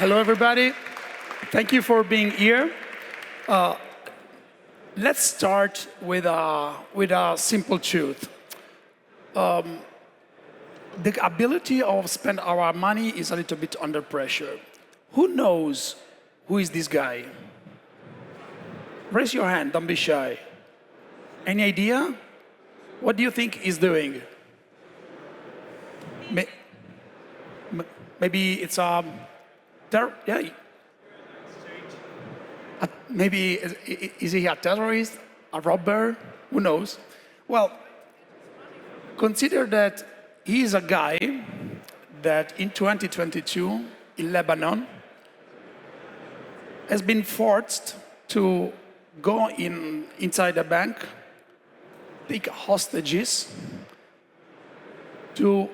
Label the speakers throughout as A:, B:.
A: Hello, everybody. Thank you for being here. Let's start with a simple truth. The ability of spend our money is a little bit under pressure. Who knows who is this guy? Raise your hand, don't be shy. Any idea? What do you think he's doing? Maybe it's maybe is he a terrorist, a robber? Who knows? Well, consider that he is a guy that in 2022 in Lebanon has been forced to go inside a bank, take hostages to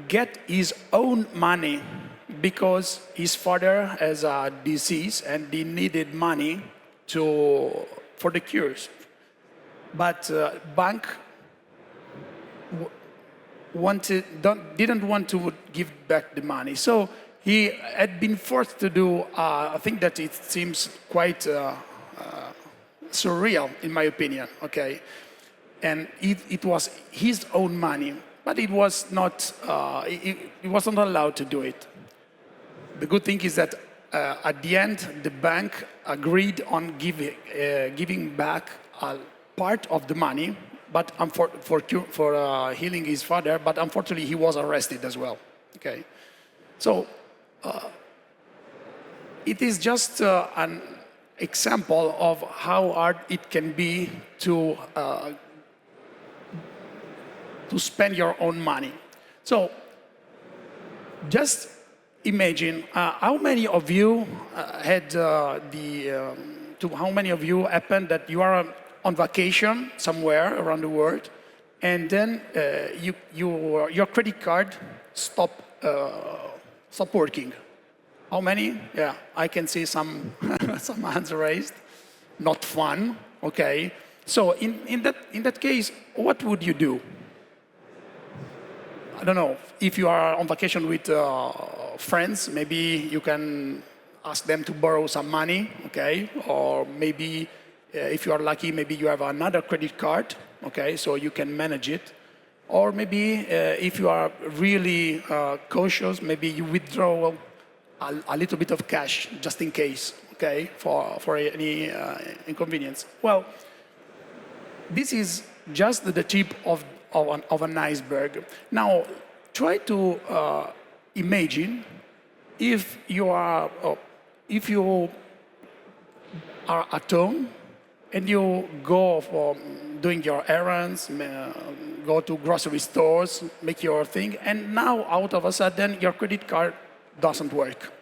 A: get his own money because his father has a disease and he needed money for the cures. But bank didn't want to give back the money. So he had been forced to do a thing that it seems quite surreal, in my opinion, okay? And it was his own money, but it was not, he wasn't allowed to do it. The good thing is that at the end, the bank agreed on giving back a part of the money, but for healing his father, but unfortunately he was arrested as well, okay? So it is just an example of how hard it can be to spend your own money. So just imagine how many of you how many of you happened that you are on vacation somewhere around the world, and then your credit card stop working. How many? Yeah, I can see some some hands raised. Not fun. Okay. So in that case, what would you do? I don't know. If you are on vacation with friends, maybe you can ask them to borrow some money, okay? Or maybe if you are lucky, maybe you have another credit card, okay? So you can manage it. Or maybe if you are really cautious, maybe you withdraw a little bit of cash just in case, okay? For any inconvenience. Well, this is just the tip of an iceberg. Now, try to imagine if you are at home and you go for doing your errands, go to grocery stores, make your thing, and now out of a sudden your credit card doesn't work.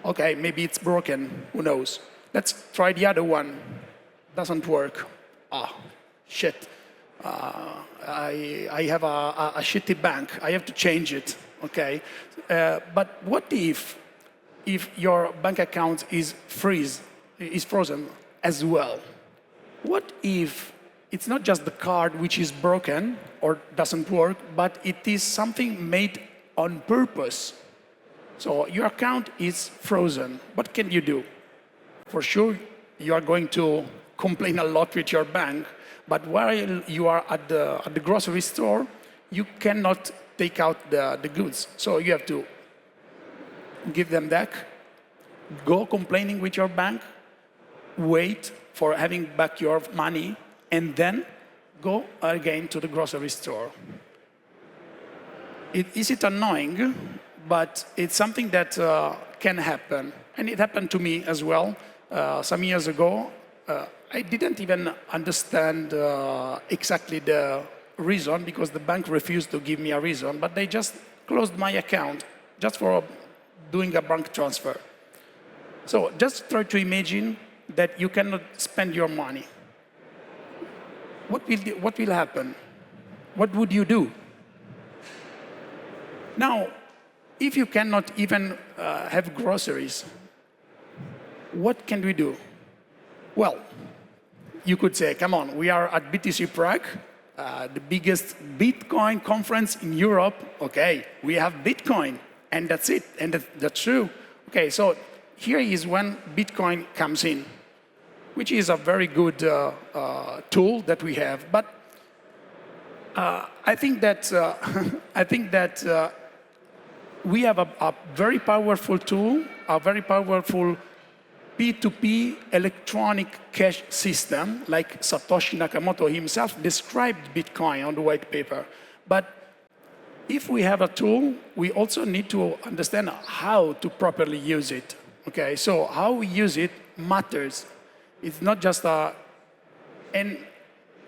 A: Okay, maybe it's broken, who knows? Let's try the other one. Doesn't work. Ah, shit. I have a shitty bank. I have to change it. Okay, but what if your bank account is frozen as well? What if it's not just the card which is broken or doesn't work, but it is something made on purpose? So your account is frozen. What can you do? For sure, you are going to complain a lot with your bank. But while you are at the grocery store, you cannot take out the goods. So you have to give them back, go complaining with your bank, wait for having back your money, and then go again to the grocery store. Is it annoying? But it's something that can happen. And it happened to me as well. Some years ago, I didn't even understand exactly the reason because the bank refused to give me a reason, but they just closed my account just for doing a bank transfer. So just try to imagine that you cannot spend your money. What will happen? What would you do? Now, if you cannot even have groceries, what can we do? Well, you could say, come on, we are at BTC Prague, the biggest Bitcoin conference in Europe. Okay, we have Bitcoin, and that's it, and that's true. Okay, so here is when Bitcoin comes in, which is a very good tool that we have. But I think that we have a very powerful tool, a very powerful P2P electronic cash system, like Satoshi Nakamoto himself described Bitcoin on the white paper. But if we have a tool, we also need to understand how to properly use it. Okay, so how we use it matters. It's not just a, and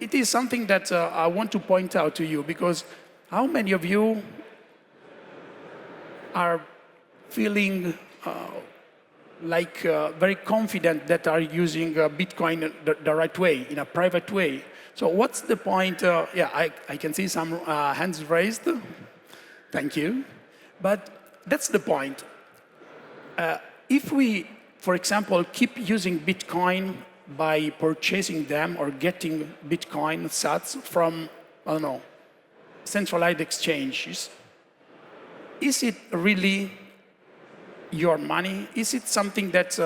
A: it is something that I want to point out to you, because how many of you are feeling very confident that are using Bitcoin the right way, in a private way? So what's the point? Yeah, I can see some hands raised. Thank you. But that's the point. If we, for example, keep using Bitcoin by purchasing them or getting Bitcoin sats from, I don't know, centralized exchanges, is it really your money? Is it something that's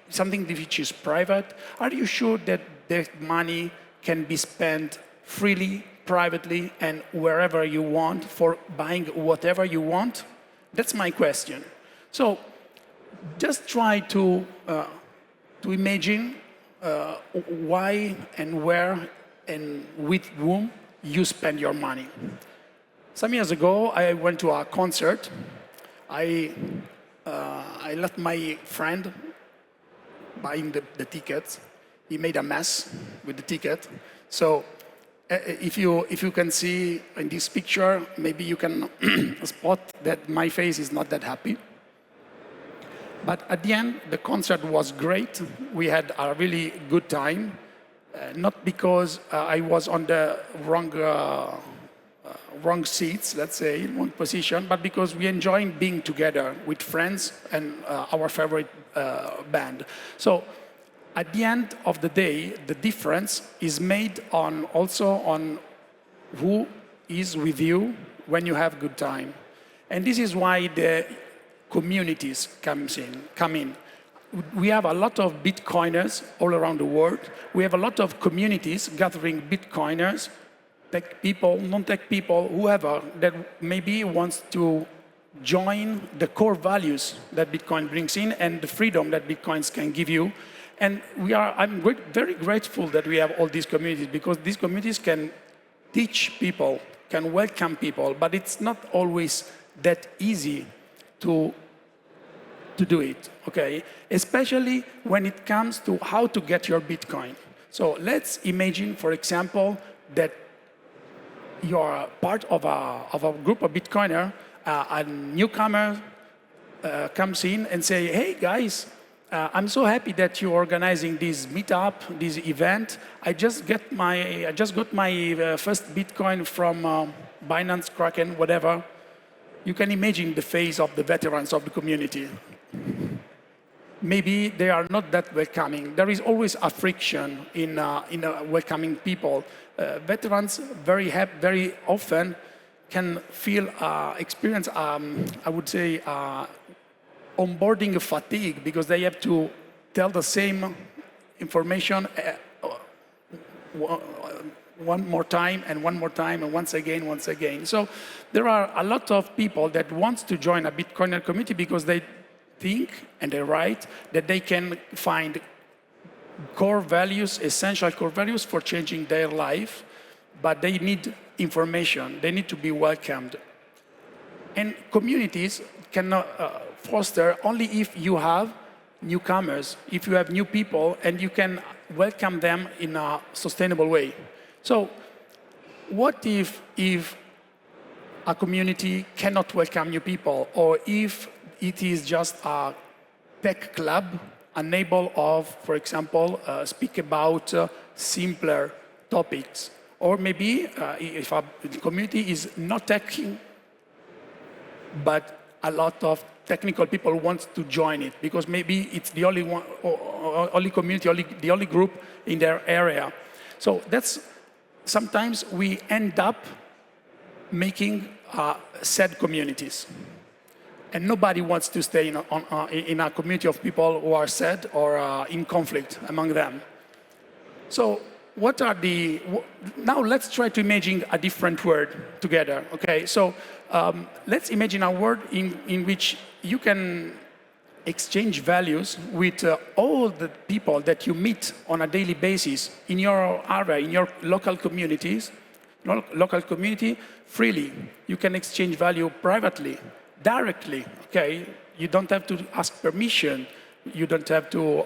A: something which is private? Are you sure that that money can be spent freely, privately, and wherever you want for buying whatever you want? That's my question. So just try to imagine why and where and with whom you spend your money. Some years ago, I went to a concert. I let my friend buying the tickets. He made a mess with the ticket. So if you can see in this picture, maybe you can spot that my face is not that happy. But at the end, the concert was great. We had a really good time, not because I was on the wrong seats, let's say, wrong position, but because we enjoy being together with friends and our favorite band. So at the end of the day, the difference is made also on who is with you when you have good time. And this is why the communities come in. We have a lot of Bitcoiners all around the world. We have a lot of communities gathering Bitcoiners, tech people, non-tech people, whoever that maybe wants to join the core values that Bitcoin brings in and the freedom that Bitcoins can give you. And I'm very grateful that we have all these communities, because these communities can teach people, can welcome people, but it's not always that easy to do it, okay? Especially when it comes to how to get your Bitcoin. So let's imagine, for example, that you're part of a group of Bitcoiner, a newcomer comes in and say, hey guys, I'm so happy that you're organizing this meetup, this event. I just got my first Bitcoin from Binance, Kraken, whatever. You can imagine the face of the veterans of the community. Maybe they are not that welcoming. There is always a friction in welcoming people. Veterans very often can experience, I would say, onboarding fatigue, because they have to tell the same information one more time and once again. So there are a lot of people that want to join a Bitcoiner community because they think, and they're right, that they can find core values, essential core values for changing their life, but they need information, they need to be welcomed. And communities cannot foster only if you have newcomers, if you have new people, and you can welcome them in a sustainable way. So what if a community cannot welcome new people, or if it is just a tech club unable of, for example, speak about simpler topics? Or maybe if a community is not techy, but a lot of technical people want to join it because maybe it's the only one, only community, the only group in their area. So that's sometimes we end up making sad communities. And nobody wants to stay in a community of people who are sad or in conflict among them. So what are now let's try to imagine a different world together, okay? So let's imagine a world in which you can exchange values with all the people that you meet on a daily basis in your area, in your local communities, local community, freely. You can exchange value privately, directly, okay? You don't have to ask permission. You don't have to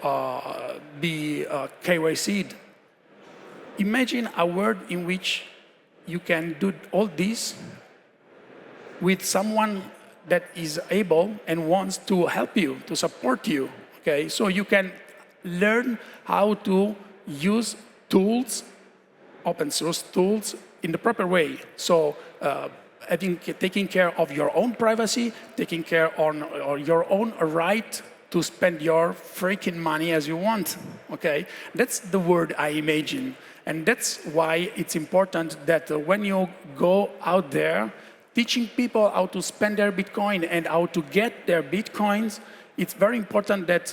A: be KYC'd. Imagine a world in which you can do all this with someone that is able and wants to help you, to support you, okay? So you can learn how to use tools, open source tools, in the proper way. So taking care of your own privacy, taking care of your own right to spend your freaking money as you want, okay? That's the word I imagine. And that's why it's important that when you go out there, teaching people how to spend their Bitcoin and how to get their Bitcoins, it's very important that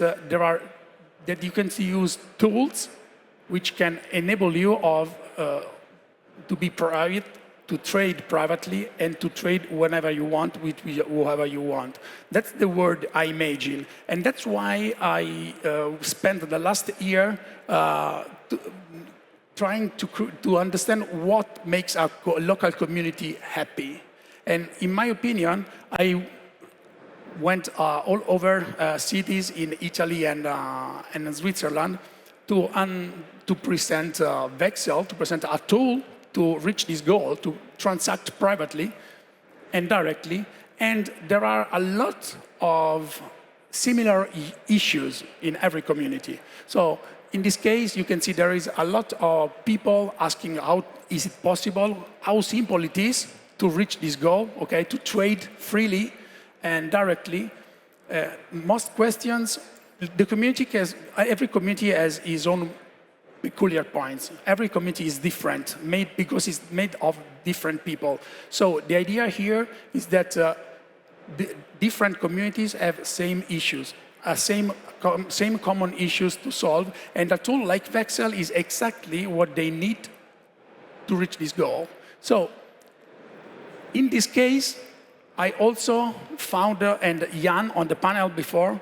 A: that you can use tools which can enable you to be private, to trade privately, and to trade whenever you want with whoever you want. That's the word I imagine. And that's why I spent the last year trying to understand what makes a local community happy. And in my opinion, I went all over cities in Italy and Switzerland to present Vexel, to present a tool to reach this goal, to transact privately and directly. And there are a lot of similar issues in every community. So in this case, you can see there is a lot of people asking how is it possible, how simple it is to reach this goal, okay, to trade freely and directly. Most questions, every community has its own peculiar points. Every community is different, because it's made of different people. So the idea here is that the different communities have same issues, same common issues to solve, and a tool like Vexel is exactly what they need to reach this goal. So in this case, I also found, and Jan on the panel before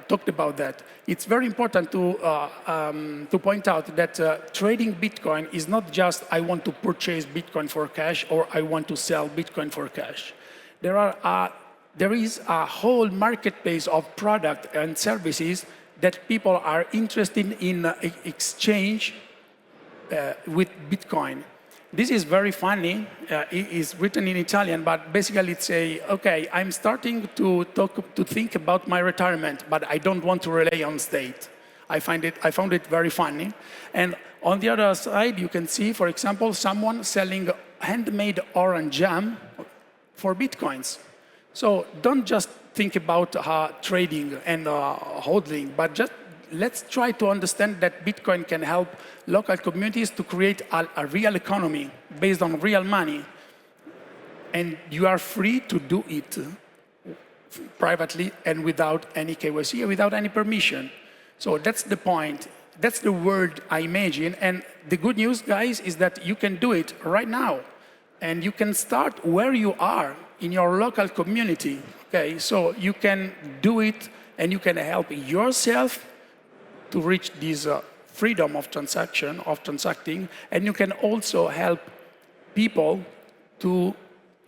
A: talked about that. It's very important to point out that trading Bitcoin is not just I want to purchase Bitcoin for cash or I want to sell Bitcoin for cash. There is a whole marketplace of products and services that people are interested in exchange with Bitcoin. This is very funny. It is written in Italian, but basically it's okay, I'm starting to think about my retirement, but I don't want to rely on state. I found it very funny. And on the other side, you can see, for example, someone selling handmade orange jam for Bitcoins. So don't just think about trading and hodling, but just let's try to understand that Bitcoin can help local communities to create a real economy based on real money. And you are free to do it privately and without any KYC, without any permission. So that's the point. That's the world I imagine. And the good news, guys, is that you can do it right now. And you can start where you are in your local community. Okay, so you can do it and you can help yourself to reach this freedom of transacting, and you can also help people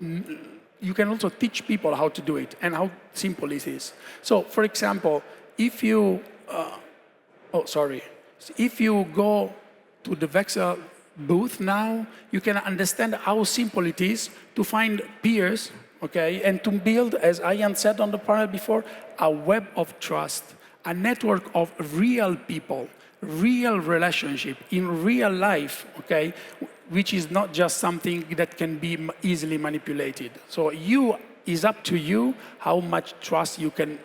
A: you can also teach people how to do it and how simple it is. So, for example, if you go to the Vexel booth now, you can understand how simple it is to find peers, okay, and to build, as Ian said on the panel before, a web of trust. A network of real people, real relationship in real life, okay, which is not just something that can be easily manipulated. So it's up to you how much trust you can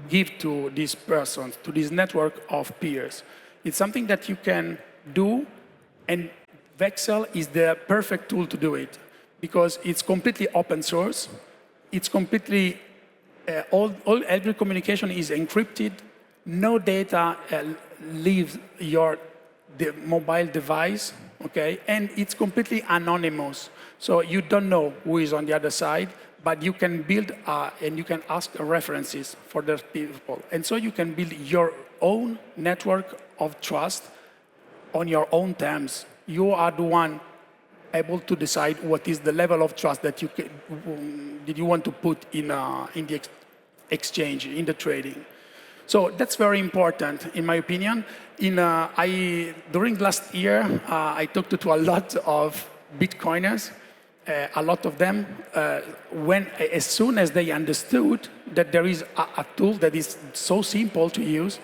A: give to these persons, to this network of peers. It's something that you can do, and Vexel is the perfect tool to do it because it's completely open source. it's completely, every communication is encrypted. No data leaves the mobile device, okay? And it's completely anonymous. So you don't know who is on the other side, but you can build and you can ask references for those people. And so you can build your own network of trust on your own terms. You are the one able to decide what is the level of trust that you want to put in the exchange, in the trading. So that's very important, in my opinion. During last year, I talked to a lot of Bitcoiners. A lot of them, as soon as they understood that there is a tool that is so simple to use,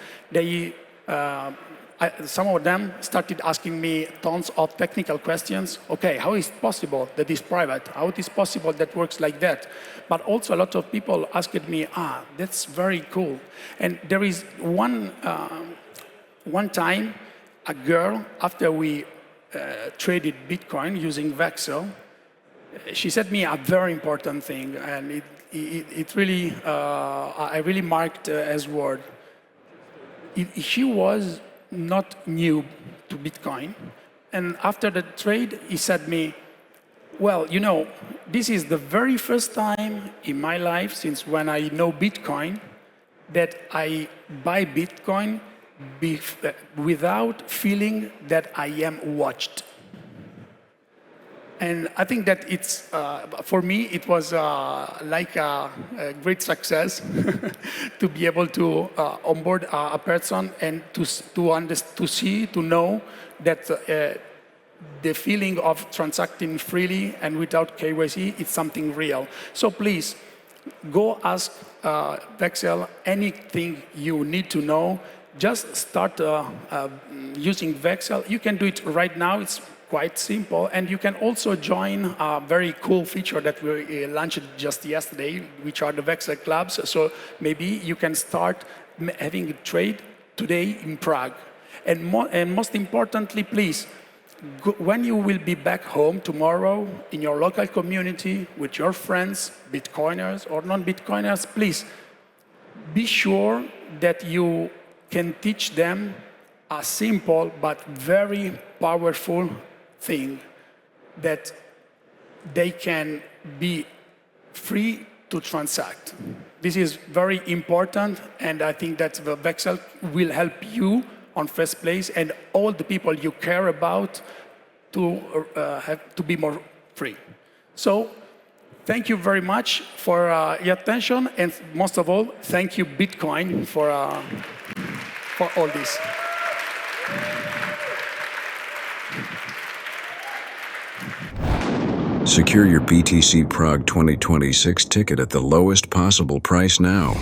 A: some of them started asking me tons of technical questions. Okay, how is it possible that it's private? How it is possible that works like that? But also a lot of people asked me, that's very cool. And there is one time, a girl, after we traded Bitcoin using Vexel, she said me a very important thing, and it really, I really marked as word. She was not new to Bitcoin, and after the trade, he said me, well, you know, this is the very first time in my life since when I know Bitcoin that I buy Bitcoin without feeling that I am watched. And I think that it's, for me, it was like a great success to be able to onboard a person and to know that the feeling of transacting freely and without KYC is something real. So please, go ask Vexel anything you need to know. Just start using Vexel. You can do it right now. It's quite simple, and you can also join a very cool feature that we launched just yesterday, which are the Vexel clubs. So maybe you can start having a trade today in Prague. And most importantly, please, when you will be back home tomorrow in your local community with your friends, Bitcoiners or non-Bitcoiners, please be sure that you can teach them a simple but very powerful thing, that they can be free to transact. This is very important, and I think that the Vexel will help you on first place and all the people you care about to be more free. So thank you very much for your attention, and most of all, thank you Bitcoin for all this.
B: Secure your BTC Prague 2026 ticket at the lowest possible price now.